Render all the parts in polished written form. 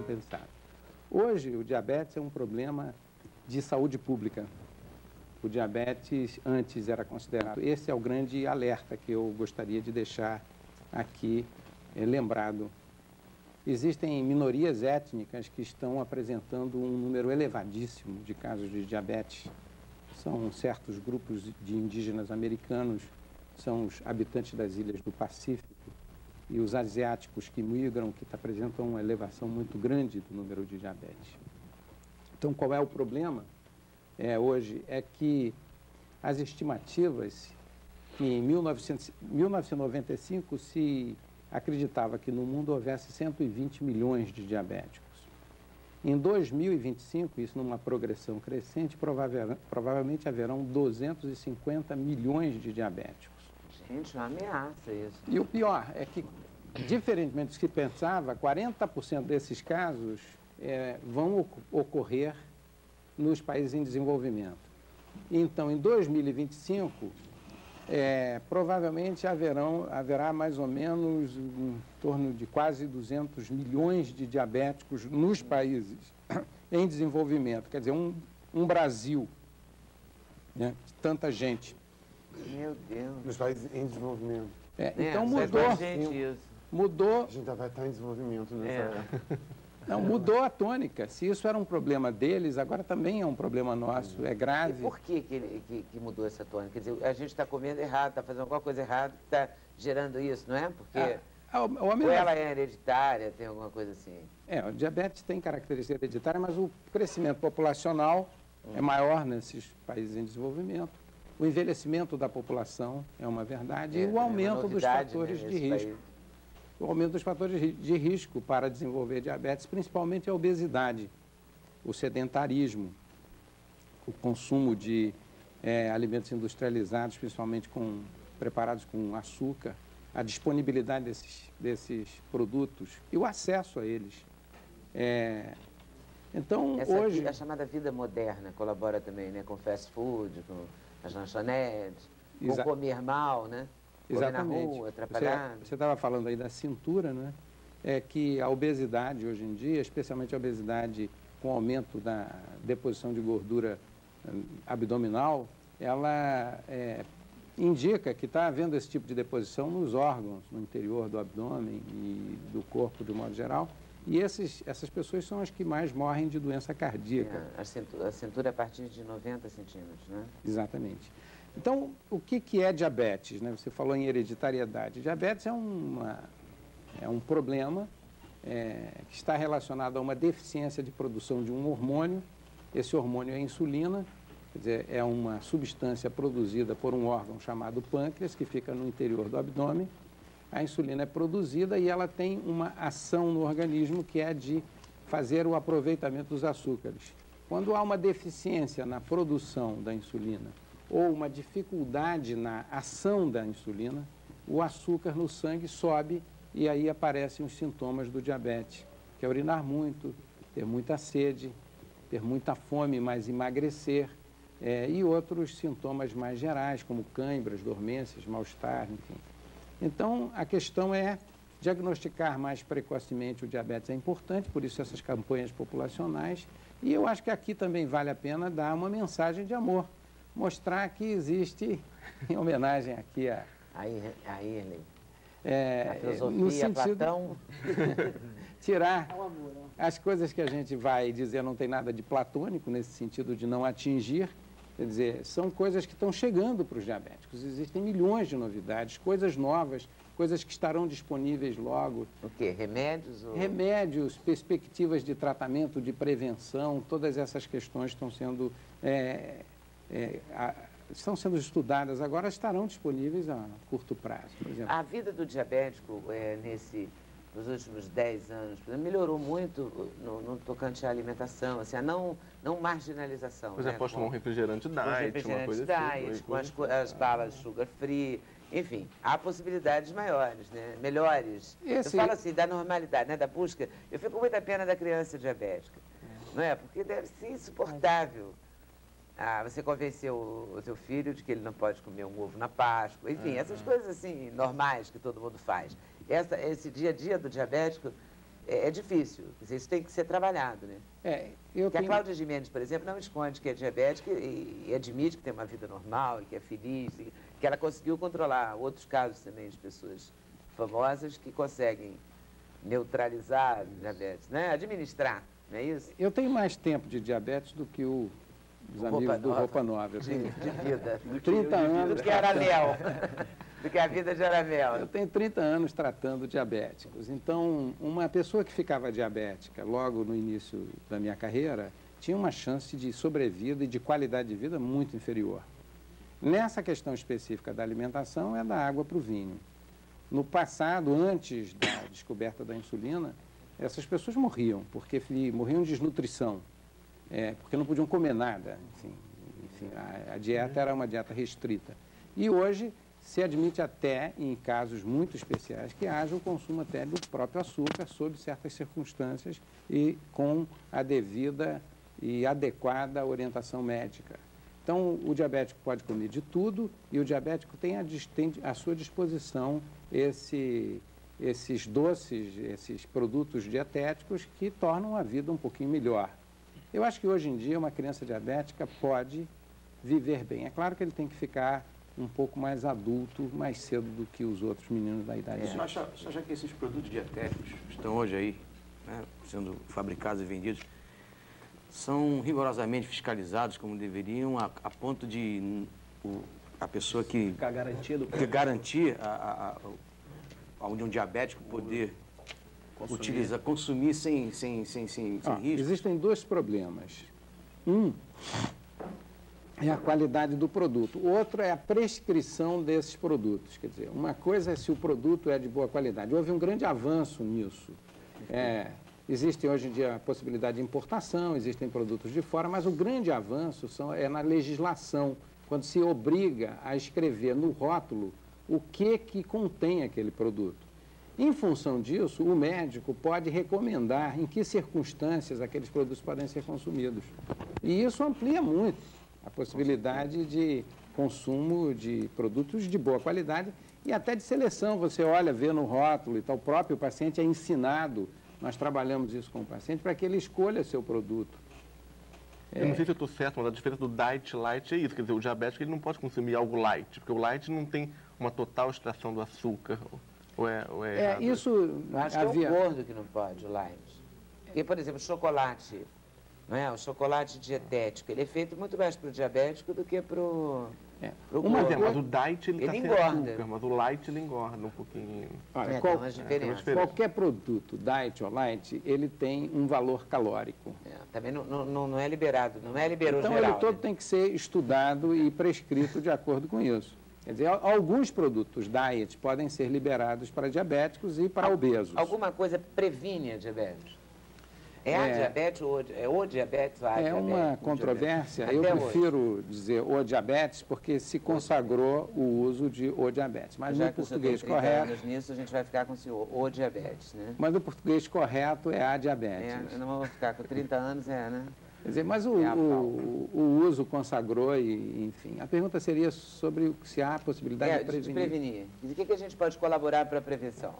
compensado. Hoje, o diabetes é um problema de saúde pública. O diabetes antes era considerado. Esse é o grande alerta que eu gostaria de deixar aqui lembrado. Existem minorias étnicas que estão apresentando um número elevadíssimo de casos de diabetes. São certos grupos de indígenas americanos, são os habitantes das ilhas do Pacífico e os asiáticos que migram, que apresentam uma elevação muito grande do número de diabetes. Então, qual é o problema hoje? É que as estimativas, que em 1995 se acreditava que no mundo houvesse 120 milhões de diabéticos. Em 2025, isso numa progressão crescente, provavelmente haverão 250 milhões de diabéticos. Gente, uma ameaça isso. E o pior é que, diferentemente do que se pensava, 40% desses casos vão ocorrer nos países em desenvolvimento. Então, em 2025, provavelmente haverá mais ou menos em torno de quase 200 milhões de diabéticos nos países em desenvolvimento. Quer dizer, um Brasil, né, de tanta gente. Meu Deus. Nos países em desenvolvimento. Então mudou. A gente ainda vai estar em desenvolvimento nessa época. Não, mudou a tônica. Se isso era um problema deles, agora também é um problema nosso, é grave. E por que mudou essa tônica? Quer dizer, a gente está comendo errado, está fazendo alguma coisa errada, está gerando isso, não é? Porque ou ela é hereditária, tem alguma coisa assim? O diabetes tem característica hereditária, mas o crescimento populacional é maior nesses países em desenvolvimento. O envelhecimento da população é uma verdade, e o aumento dos fatores de risco. O aumento dos fatores de risco para desenvolver diabetes, principalmente a obesidade, o sedentarismo, o consumo de alimentos industrializados, principalmente preparados com açúcar, a disponibilidade desses produtos e o acesso a eles. Então, hoje... A chamada vida moderna colabora também, né, com fast food, com as lanchonetes, com comer mal, né? Exatamente. Comer na rua, atrapalhado. Você estava falando aí da cintura, né? É que a obesidade hoje em dia, especialmente a obesidade com aumento da deposição de gordura abdominal, ela indica que está havendo esse tipo de deposição nos órgãos, no interior do abdômen e do corpo de um modo geral. E essas pessoas são as que mais morrem de doença cardíaca. A cintura a partir de 90 centímetros, né? Exatamente. Então, o que é diabetes, né? Você falou em hereditariedade. Diabetes é um problema que está relacionado a uma deficiência de produção de um hormônio. Esse hormônio é a insulina, quer dizer, é uma substância produzida por um órgão chamado pâncreas, que fica no interior do abdômen. A insulina é produzida e ela tem uma ação no organismo que é de fazer o aproveitamento dos açúcares. Quando há uma deficiência na produção da insulina ou uma dificuldade na ação da insulina, o açúcar no sangue sobe e aí aparecem os sintomas do diabetes, que é urinar muito, ter muita sede, ter muita fome, mas emagrecer, e outros sintomas mais gerais, como cãibras, dormências, mal-estar, enfim. Então, a questão é diagnosticar mais precocemente o diabetes é importante, por isso essas campanhas populacionais, e eu acho que aqui também vale a pena dar uma mensagem de amor, mostrar que existe, em homenagem aqui a filosofia, no sentido, Platão. Tirar as coisas que a gente vai dizer não tem nada de platônico, nesse sentido de não atingir, quer dizer, são coisas que estão chegando para os diabéticos. Existem milhões de novidades, coisas novas, coisas que estarão disponíveis logo. O quê? Remédios? Remédios, perspectivas de tratamento, de prevenção, todas essas questões estão sendo estudadas agora, estarão disponíveis a curto prazo, por exemplo. A vida do diabético nos últimos 10 anos, por exemplo, melhorou muito no tocante à alimentação, assim, a não marginalização. Por exemplo, tomar um refrigerante diet, uma coisa assim. Com as balas sugar free, enfim, há possibilidades maiores, né? Melhores. Eu falo assim, da normalidade, né? Da busca. Eu fico com muita pena da criança diabética, não é? Porque deve ser insuportável. Você convenceu o seu filho de que ele não pode comer um ovo na Páscoa, enfim, essas coisas assim, normais que todo mundo faz. Esse dia a dia do diabético é difícil. Quer dizer, isso tem que ser trabalhado, né? A Cláudia Gimenez, por exemplo, não esconde que é diabética e admite que tem uma vida normal e que é feliz, e que ela conseguiu controlar outros casos também de pessoas famosas que conseguem neutralizar a diabetes, né? Administrar, não é isso? Eu tenho mais tempo de diabetes do que os amigos do Roupa Nova. Eu tenho de vida. 30 anos. Do que Aramel. Do que a vida de Aramel. Eu tenho 30 anos tratando diabéticos. Então, uma pessoa que ficava diabética logo no início da minha carreira tinha uma chance de sobrevida e de qualidade de vida muito inferior. Nessa questão específica da alimentação, é da água para o vinho. No passado, antes da descoberta da insulina, essas pessoas morriam, porque morriam de desnutrição, porque não podiam comer nada. Enfim, a dieta era uma dieta restrita. E hoje se admite até, em casos muito especiais, que haja o consumo até do próprio açúcar, sob certas circunstâncias e com a devida e adequada orientação médica. Então, o diabético pode comer de tudo e o diabético tem à sua disposição esses doces, esses produtos dietéticos que tornam a vida um pouquinho melhor. Eu acho que hoje em dia uma criança diabética pode viver bem. É claro que ele tem que ficar um pouco mais adulto, mais cedo do que os outros meninos da idade dele. Só acha que esses produtos dietéticos estão hoje aí, né, sendo fabricados e vendidos, são rigorosamente fiscalizados como deveriam, a ponto de a pessoa que garantir a um diabético poder consumir sem risco? Existem dois problemas. Um é a qualidade do produto. O outro é a prescrição desses produtos. Quer dizer, uma coisa é se o produto é de boa qualidade. Houve um grande avanço nisso. Existe hoje em dia a possibilidade de importação, existem produtos de fora, mas o grande avanço é na legislação, quando se obriga a escrever no rótulo o que contém aquele produto. Em função disso, o médico pode recomendar em que circunstâncias aqueles produtos podem ser consumidos. E isso amplia muito a possibilidade de consumo de produtos de boa qualidade e até de seleção. Você olha, vê no rótulo e tal, o próprio paciente é ensinado, nós trabalhamos isso com o paciente, para que ele escolha seu produto. Eu não sei se eu estou certo, mas a diferença do diet light é isso. Quer dizer, o diabético ele não pode consumir algo light, porque o light não tem uma total extração do açúcar. Ou é errado? Isso, eu acho que é o gordo que não pode, o light. Porque, por exemplo, o chocolate, não é? O chocolate dietético, ele é feito muito mais para o diabético do que para o gordo. Mas o diet ele está sem engorda. açúcar, mas o light ele engorda um pouquinho. Olha, qualquer produto, diet ou light, ele tem um valor calórico. Também não é liberado, não é liberou então, geral. Então, ele todo tem que ser estudado e prescrito de acordo com isso. Quer dizer, alguns produtos diet podem ser liberados para diabéticos e para obesos. Alguma coisa previne a diabetes? A diabetes ou o diabetes? É uma controvérsia. Eu prefiro dizer o diabetes porque se consagrou o uso de o diabetes. Mas no português correto... nisso a gente vai ficar com o diabetes, né? Mas no português correto é a diabetes. Eu não vou ficar com 30 anos, né? Quer dizer, mas o uso consagrou e, enfim. A pergunta seria sobre se há a possibilidade de prevenir. O que a gente pode colaborar para a prevenção?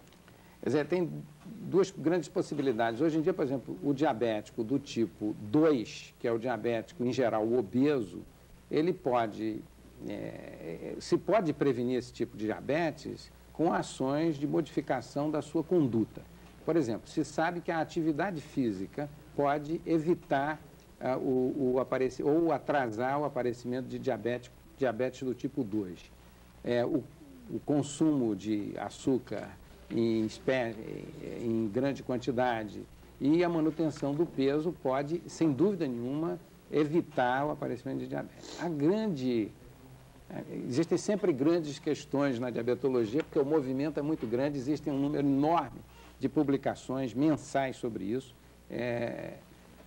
Quer dizer, tem duas grandes possibilidades. Hoje em dia, por exemplo, o diabético do tipo 2, que é o diabético, em geral, o obeso, ele pode, se pode prevenir esse tipo de diabetes com ações de modificação da sua conduta. Por exemplo, se sabe que a atividade física pode evitar ou atrasar o aparecimento de diabetes do tipo 2. O consumo de açúcar em grande quantidade e a manutenção do peso pode, sem dúvida nenhuma, evitar o aparecimento de diabetes. Existem sempre grandes questões na diabetologia, porque o movimento é muito grande, existe um número enorme de publicações mensais sobre isso.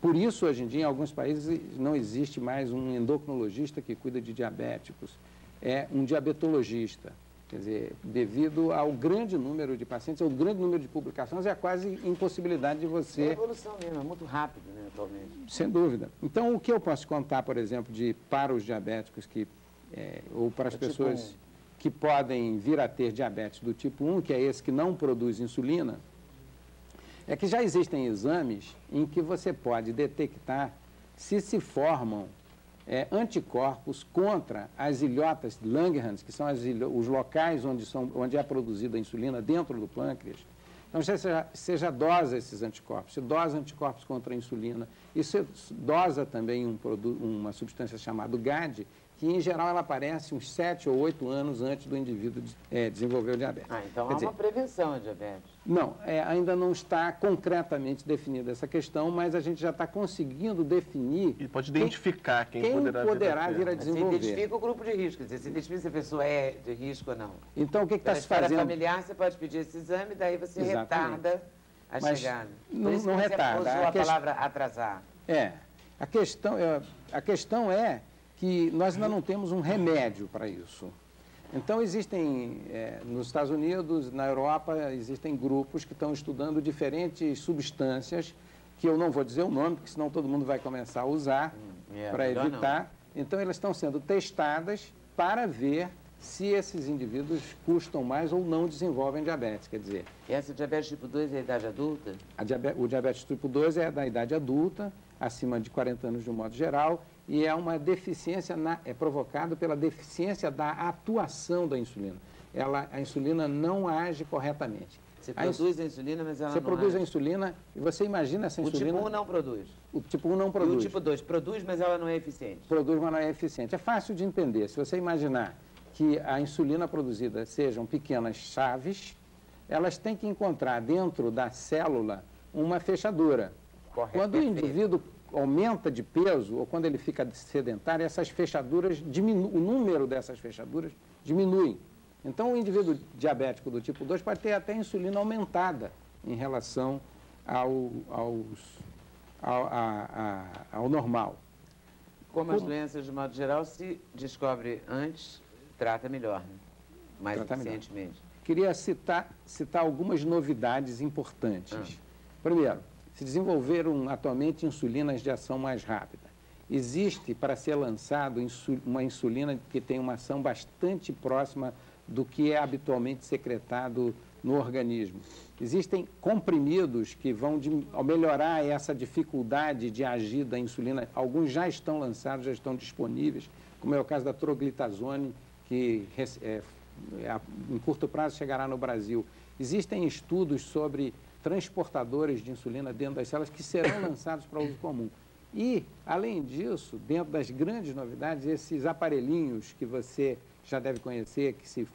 Por isso, hoje em dia, em alguns países, não existe mais um endocrinologista que cuida de diabéticos, é um diabetologista. Quer dizer, devido ao grande número de pacientes, ao grande número de publicações, é quase impossibilidade de você... É a evolução mesmo, é muito rápido, né, atualmente. Sem dúvida. Então, o que eu posso contar, por exemplo, para os diabéticos ou para as pessoas que podem vir a ter diabetes do tipo 1, que é esse que não produz insulina, É que já existem exames em que você pode detectar se formam anticorpos contra as ilhotas Langerhans, que são os locais onde é produzida a insulina dentro do pâncreas. Então, você já dosa esses anticorpos, você dosa anticorpos contra a insulina, e você dosa também uma substância chamada GAD, que em geral ela aparece uns 7 ou 8 anos antes do indivíduo desenvolver o diabetes. Então há uma prevenção de diabetes. Não, ainda não está concretamente definida essa questão, mas a gente já está conseguindo definir... E pode identificar quem poderá vir a desenvolver. Você identifica o grupo de risco, você identifica se a pessoa é de risco ou não. Então, o que está se fazendo? Para familiar, você pode pedir esse exame, daí você retarda a chegada. Não retarda. Você usou a palavra atrasar. A questão é que nós ainda não temos um remédio para isso. Então, existem, nos Estados Unidos, na Europa, existem grupos que estão estudando diferentes substâncias, que eu não vou dizer o nome, porque senão todo mundo vai começar a usar para evitar. Não. Então, elas estão sendo testadas para ver se esses indivíduos custam mais ou não desenvolvem diabetes, quer dizer... E essa diabetes tipo 2 é a idade adulta? O diabetes tipo 2 é da idade adulta, acima de 40 anos de um modo geral, e é uma deficiência, é provocado pela deficiência da atuação da insulina. A insulina não age corretamente. Você produz a insulina, mas ela não Você produz age. a insulina e você imagina essa insulina... O tipo 1 não produz. O tipo 1 não produz. E o tipo 2 produz, mas ela não é eficiente. Produz, mas não é eficiente. É fácil de entender. Se você imaginar que a insulina produzida sejam pequenas chaves, elas têm que encontrar dentro da célula uma fechadura. Correto, quando o indivíduo aumenta de peso ou quando ele fica sedentário, essas fechaduras diminuem, o número dessas fechaduras diminui. Então, o indivíduo diabético do tipo 2 pode ter até insulina aumentada em relação ao normal. Como as doenças, de modo geral, se descobre antes, trata melhor, né? Mais eficientemente. Queria citar algumas novidades importantes. Primeiro, se desenvolveram atualmente insulinas de ação mais rápida. Existe, para ser lançado, uma insulina que tem uma ação bastante próxima do que é habitualmente secretado no organismo. Existem comprimidos que vão melhorar essa dificuldade de agir da insulina. Alguns já estão lançados, já estão disponíveis, como é o caso da troglitazone, que em curto prazo chegará no Brasil. Existem estudos sobre transportadores de insulina dentro das células que serão lançados para uso comum. E, além disso, dentro das grandes novidades, esses aparelhinhos que você já deve conhecer, que se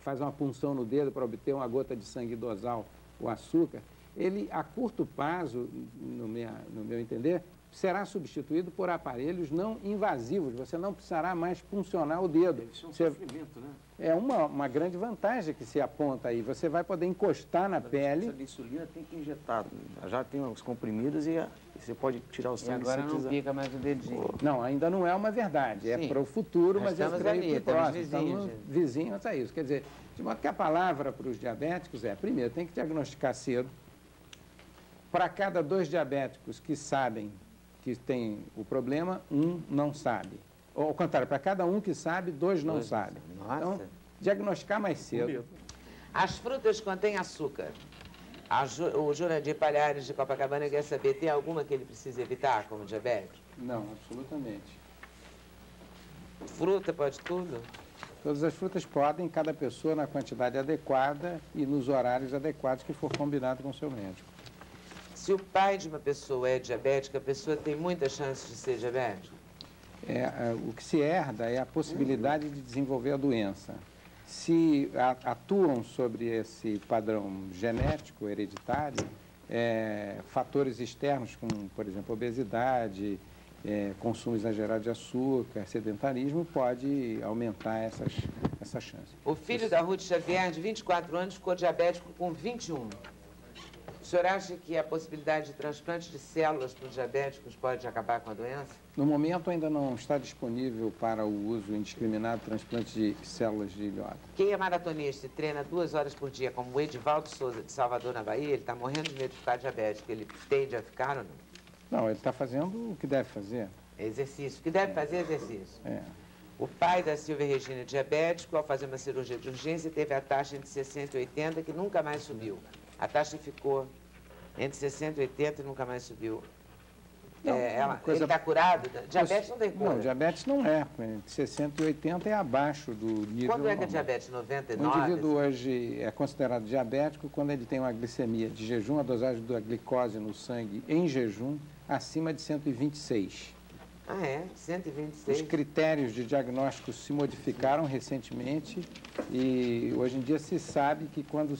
faz uma punção no dedo para obter uma gota de sangue dosal, o açúcar, ele, a curto prazo, no meu entender, será substituído por aparelhos não invasivos. Você não precisará mais puncionar o dedo. Isso é um sofrimento, né? É uma grande vantagem que se aponta aí. Você vai poder encostar na pele. Essa insulina tem que injetar. Já tem os comprimidos e você pode tirar o sangue. E agora não pica mais o dedinho. Não, ainda não é uma verdade. É para o futuro, mas é para o próximo. Estamos vizinhos a isso. Quer dizer, de modo que a palavra para os diabéticos primeiro, tem que diagnosticar cedo. Para cada 2 diabéticos que sabem que tem o problema, 1 não sabe. Ou, ao contrário, para cada 1 que sabe, 2 não sabem. Nossa. Então, diagnosticar mais cedo. As frutas contêm açúcar. O Jurandir Palhares de Copacabana quer saber, tem alguma que ele precisa evitar como diabetes? Não, absolutamente. Fruta pode tudo? Todas as frutas podem, cada pessoa na quantidade adequada e nos horários adequados que for combinado com o seu médico. Se o pai de uma pessoa é diabética, a pessoa tem muitas chances de ser diabética? O que se herda é a possibilidade de desenvolver a doença. Se atuam sobre esse padrão genético, hereditário, fatores externos, como, por exemplo, obesidade, consumo exagerado de açúcar, sedentarismo, pode aumentar essa chance. O filho da Ruth Xavier, de 24 anos, ficou diabético com 21. O senhor acha que a possibilidade de transplante de células para os diabéticos pode acabar com a doença? No momento ainda não está disponível para o uso indiscriminado de transplante de células de ilhota. Quem é maratonista e treina 2 horas por dia, como o Edivaldo Souza, de Salvador, na Bahia, ele está morrendo de medo de ficar diabético. Ele tende a ficar ou não? Não, ele está fazendo o que deve fazer. Exercício. O que deve fazer é exercício. O pai da Silvia Regina, diabético, ao fazer uma cirurgia de urgência, teve a taxa entre 60 e 80, que nunca mais subiu. A taxa ficou Entre 60 e 80 e nunca mais subiu. Não, ele está curado? Diabetes não tem cura. Não, diabetes não é. Entre 60 e 80 é abaixo do nível Quando é que normal. é diabetes? 99? O indivíduo hoje é considerado diabético quando ele tem uma glicemia de jejum, a dosagem da glicose no sangue em jejum, acima de 126. Ah, é? 126? Os critérios de diagnóstico se modificaram recentemente e hoje em dia se sabe que quando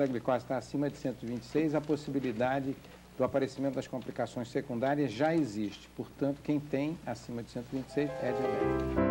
a glicose está acima de 126, a possibilidade do aparecimento das complicações secundárias já existe. Portanto, quem tem acima de 126 é diabético.